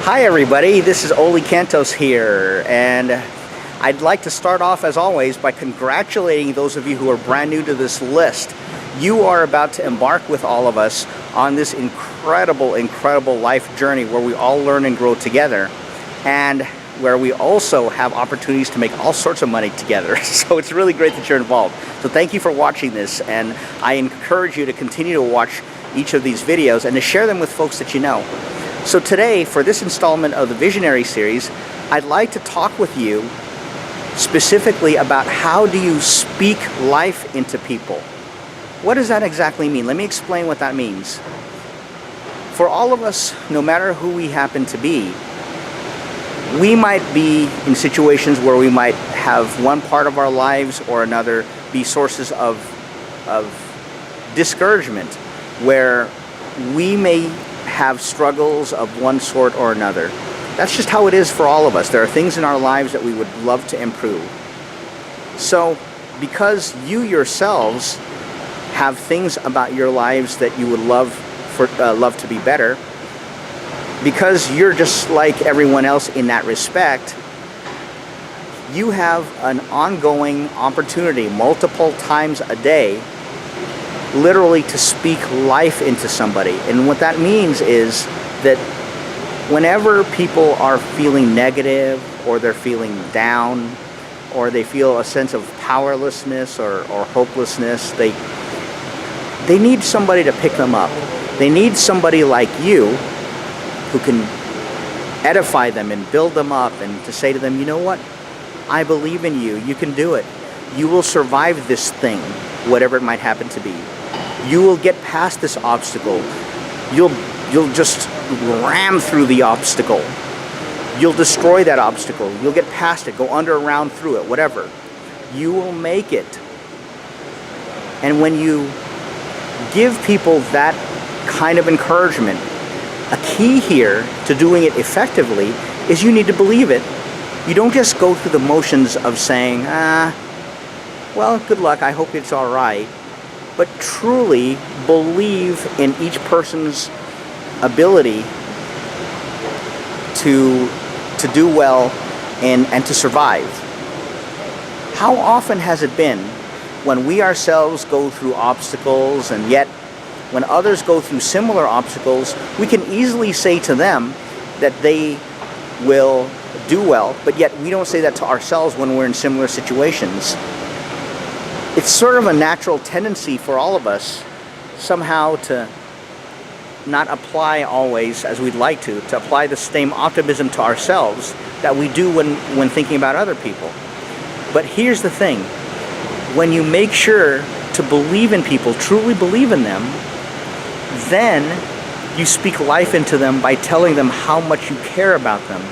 Hi everybody, this is Ollie Cantos here, and I'd like to start off as always by congratulating those of you who are brand new to this list. You are about to embark with all of us on this incredible life journey where we all learn and grow together, and where we also have opportunities to make all sorts of money together. So it's really great that you're involved. So thank you for watching this, and I encourage you to continue to watch each of these videos and to share them with folks that you know. So today, for this installment of the Visionary series, I'd like to talk with you specifically about how do you speak life into people. What does that exactly mean? Let me explain what that means. For all of us, no matter who we happen to be, we might be in situations where we might have one part of our lives or another be sources of discouragement, where we may have struggles of one sort or another. That's just how it is for all of us. There are things in our lives that we would love to improve. So, because you yourselves have things about your lives that you would love to be better, because you're just like everyone else in that respect, you have an ongoing opportunity multiple times a day literally to speak life into somebody. And what that means is that whenever people are feeling negative, or they're feeling down, or they feel a sense of powerlessness or hopelessness, they need somebody to pick them up. They need somebody like you who can edify them and build them up, and to say to them, you know what? I believe in you. You can do it. You will survive this thing, whatever it might happen to be. You will get past this obstacle. You'll just ram through the obstacle. You'll destroy that obstacle. You'll get past it, go under, around, through it, whatever. You will make it. And when you give people that kind of encouragement, a key here to doing it effectively is you need to believe it. You don't just go through the motions of saying, well, good luck, I hope it's all right. But truly believe in each person's ability to do well and to survive. How often has it been when we ourselves go through obstacles, and yet when others go through similar obstacles, we can easily say to them that they will do well, but yet we don't say that to ourselves when we're in similar situations. It's sort of a natural tendency for all of us somehow to not apply always, as we'd like to apply the same optimism to ourselves that we do when thinking about other people. But here's the thing. When you make sure to believe in people, truly believe in them, then you speak life into them by telling them how much you care about them,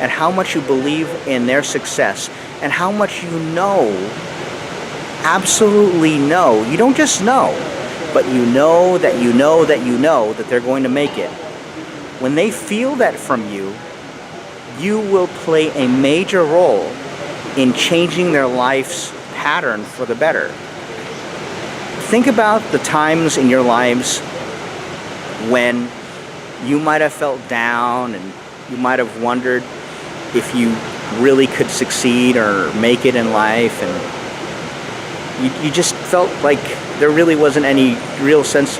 and how much you believe in their success, and how much you know, absolutely know. You don't just know, but you know that you know that you know that they're going to make it. When they feel that from you, you will play a major role in changing their life's pattern for the better. Think about the times in your lives when you might have felt down, and you might have wondered if you really could succeed or make it in life, and you just felt like there really wasn't any real sense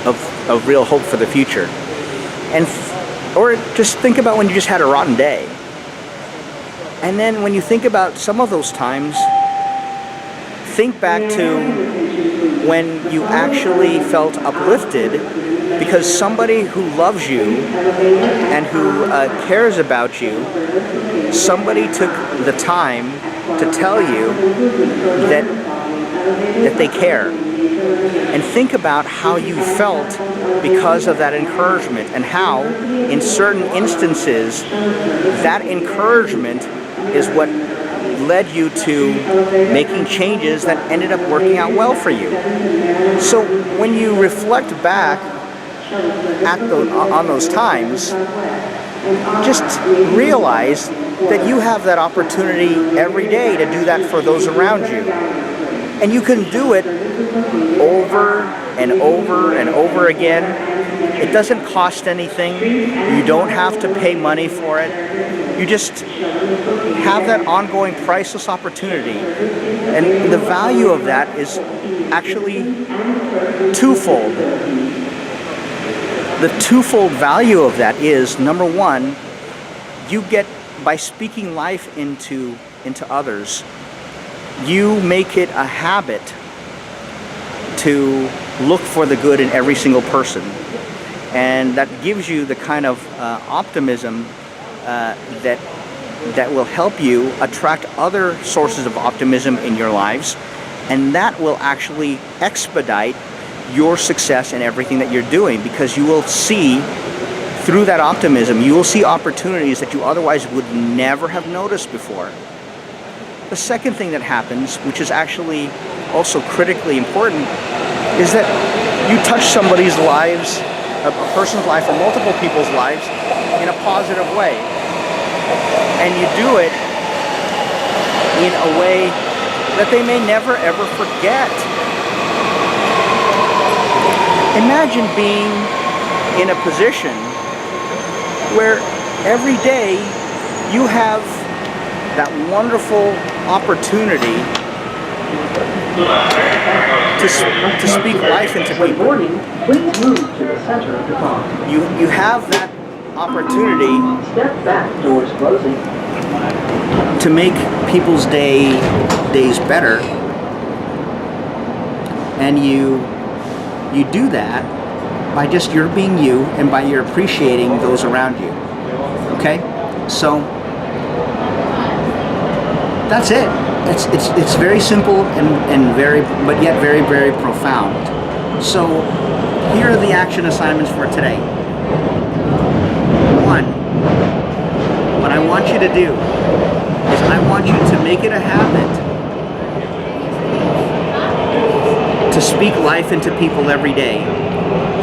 of real hope for the future. Or just think about when you just had a rotten day. And then when you think about some of those times, think back to when you actually felt uplifted because somebody who loves you and who cares about you, somebody took the time to tell you that they care. And think about how you felt because of that encouragement, and how in certain instances that encouragement is what led you to making changes that ended up working out well for you. So when you reflect back on those times, just realize that you have that opportunity every day to do that for those around you. And you can do it over and over and over again It doesn't cost anything. You don't have to pay money for it. You just have that ongoing priceless opportunity. And the value of that is actually twofold. The twofold value of that is, number one, you get, by speaking life into others, you make it a habit to look for the good in every single person. And that gives you the kind of optimism that will help you attract other sources of optimism in your lives. And that will actually expedite your success in everything that you're doing, because you will see, through that optimism, you will see opportunities that you otherwise would never have noticed before. The second thing that happens, which is actually also critically important, is that you touch somebody's lives, a person's life, or multiple people's lives in a positive way. And you do it in a way that they may never ever forget. Imagine being in a position where every day you have that wonderful opportunity to speak life into people. You have that opportunity to make people's days better, and you do that by just your being you and by your appreciating those around you. Okay? So that's it. It's very simple and very, but yet very, very profound. So here are the action assignments for today. 1, what I want you to do is I want you to make it a habit to speak life into people every day,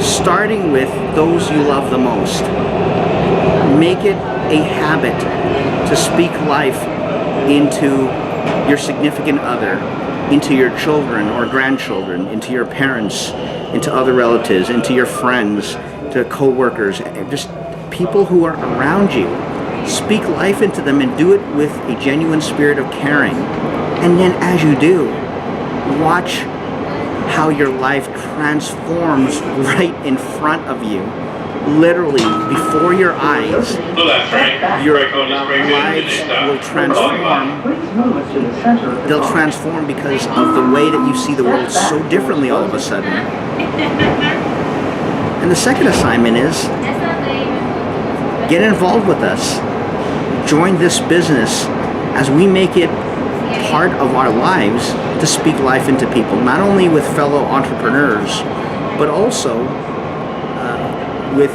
starting with those you love the most. Make it a habit to speak life into your significant other, into your children or grandchildren, into your parents, into other relatives, into your friends, to co-workers, just people who are around you. Speak life into them and do it with a genuine spirit of caring. And then as you do, watch how your life transforms right in front of you. Literally, before your eyes, your lives will transform. They'll transform because of the way that you see the world so differently all of a sudden. And the second assignment is, get involved with us. Join this business as we make it part of our lives to speak life into people, not only with fellow entrepreneurs, but also with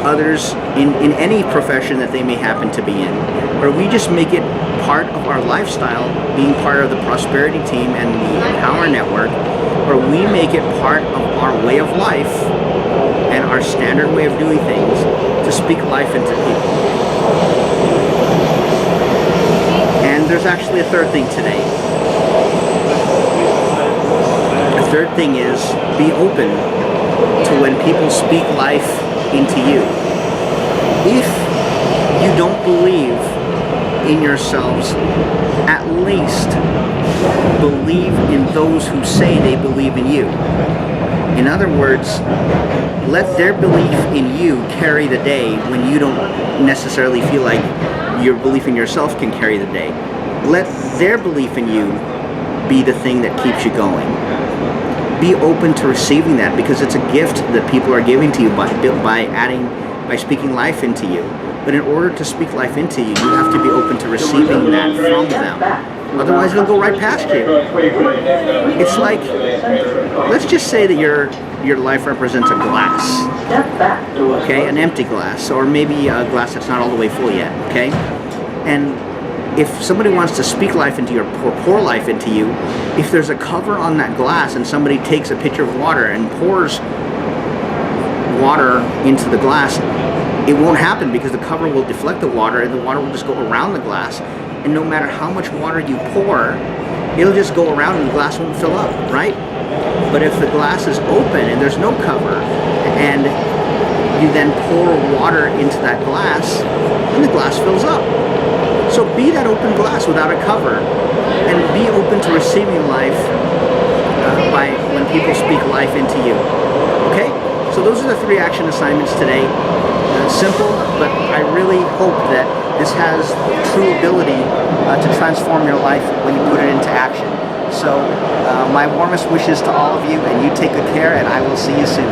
others in any profession that they may happen to be in, where we just make it part of our lifestyle, being part of the Prosperity Team and the Empower Network, where we make it part of our way of life and our standard way of doing things to speak life into people. And there's actually a third thing today. The third thing is, be open to when people speak life into you. If you don't believe in yourselves, at least believe in those who say they believe in you. In other words, let their belief in you carry the day when you don't necessarily feel like your belief in yourself can carry the day. Let their belief in you be the thing that keeps you going. Be open to receiving that, because it's a gift that people are giving to you by speaking life into you. But in order to speak life into you, you have to be open to receiving that from them. Otherwise, it'll go right past you. It's like, let's just say that your life represents a glass, okay, an empty glass, or maybe a glass that's not all the way full yet, okay? And if somebody wants to speak life into you or pour life into you, if there's a cover on that glass and somebody takes a pitcher of water and pours water into the glass, it won't happen, because the cover will deflect the water and the water will just go around the glass. And no matter how much water you pour, it'll just go around and the glass won't fill up, right? But if the glass is open and there's no cover, and you then pour water into that glass, and the glass fills up. So be that open glass without a cover, and be open to receiving life by when people speak life into you. Okay? So those are the 3 action assignments today. Simple, but I really hope that this has true ability to transform your life when you put it into action. So my warmest wishes to all of you, and you take good care, and I will see you soon.